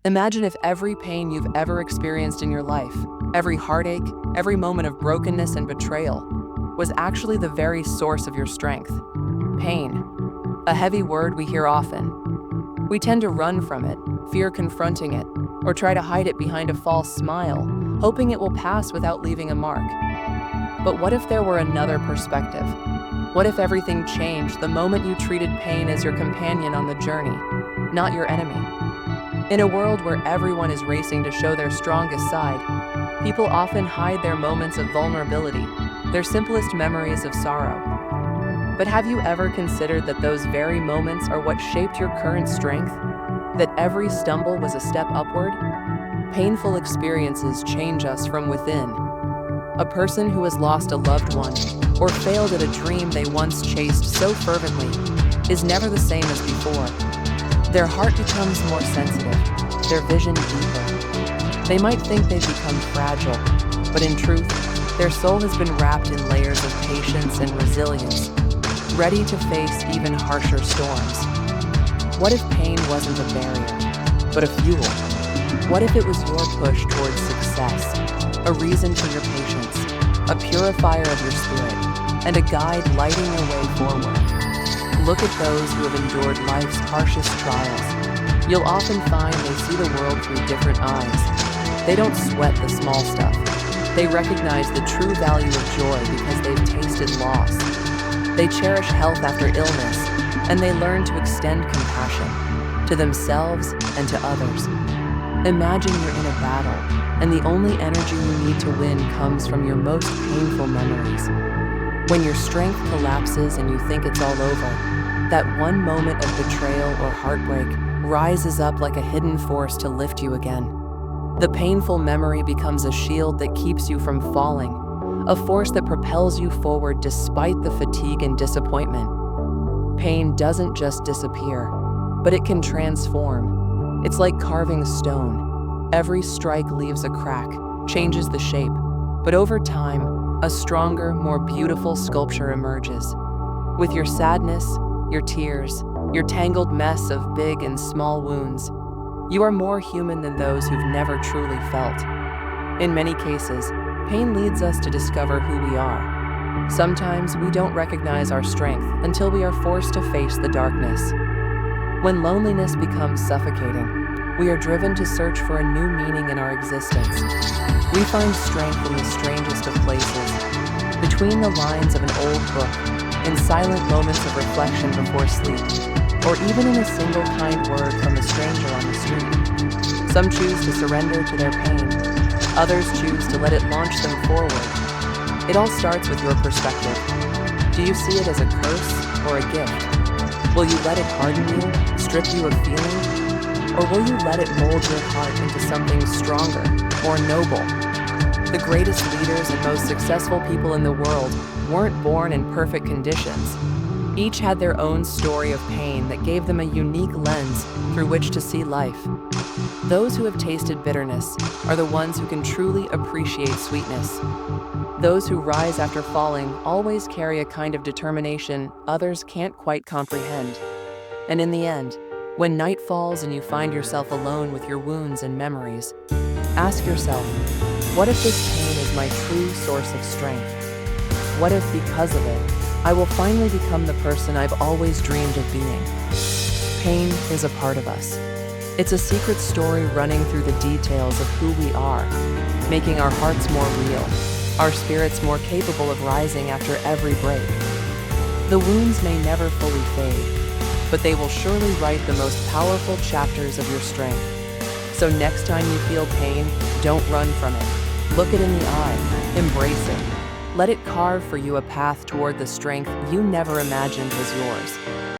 Imagine if every pain you've ever experienced in your life, every heartache, every moment of brokenness and betrayal, was actually the very source of your strength. Pain, a heavy word we hear often. We tend to run from it, fear confronting it, or try to hide it behind a false smile, hoping it will pass without leaving a mark. But what if there were another perspective? What if everything changed the moment you treated pain as your companion on the journey, not your enemy? In a world where everyone is racing to show their strongest side, people often hide their moments of vulnerability, their simplest memories of sorrow. But have you ever considered that those very moments are what shaped your current strength? That every stumble was a step upward? Painful experiences change us from within. A person who has lost a loved one or failed at a dream they once chased so fervently is never the same as before. Their heart becomes more sensitive, their vision deeper. They might think they've become fragile, but in truth, their soul has been wrapped in layers of patience and resilience, ready to face even harsher storms. What if pain wasn't a barrier, but a fuel? What if it was your push towards success, a reason for your patience, a purifier of your spirit, and a guide lighting your way forward? Look at those who have endured life's harshest trials. You'll often find they see the world through different eyes. They don't sweat the small stuff. They recognize the true value of joy because they've tasted loss. They cherish health after illness, and they learn to extend compassion to themselves and to others. Imagine you're in a battle, and the only energy you need to win comes from your most painful memories. When your strength collapses and you think it's all over, that one moment of betrayal or heartbreak rises up like a hidden force to lift you again. The painful memory becomes a shield that keeps you from falling, a force that propels you forward despite the fatigue and disappointment. Pain doesn't just disappear, but it can transform. It's like carving stone. Every strike leaves a crack, changes the shape, but over time, a stronger, more beautiful sculpture emerges. With your sadness, your tears, your tangled mess of big and small wounds, you are more human than those who've never truly felt. In many cases, pain leads us to discover who we are. Sometimes we don't recognize our strength until we are forced to face the darkness. When loneliness becomes suffocating, we are driven to search for a new meaning in our existence. We find strength in the strangest of places, between the lines of an old book, in silent moments of reflection before sleep, or even in a single kind word from a stranger on the street. Some choose to surrender to their pain. Others choose to let it launch them forward. It all starts with your perspective. Do you see it as a curse or a gift? Will you let it harden you, strip you of feeling? Or will you let it mold your heart into something stronger, more noble? The greatest leaders and most successful people in the world weren't born in perfect conditions. Each had their own story of pain that gave them a unique lens through which to see life. Those who have tasted bitterness are the ones who can truly appreciate sweetness. Those who rise after falling always carry a kind of determination others can't quite comprehend. And in the end, when night falls and you find yourself alone with your wounds and memories, ask yourself, what if this pain is my true source of strength? What if, because of it, I will finally become the person I've always dreamed of being? Pain is a part of us. It's a secret story running through the details of who we are, making our hearts more real, our spirits more capable of rising after every break. The wounds may never fully fade, but they will surely write the most powerful chapters of your strength. So next time you feel pain, don't run from it. Look it in the eye, embrace it. Let it carve for you a path toward the strength you never imagined was yours.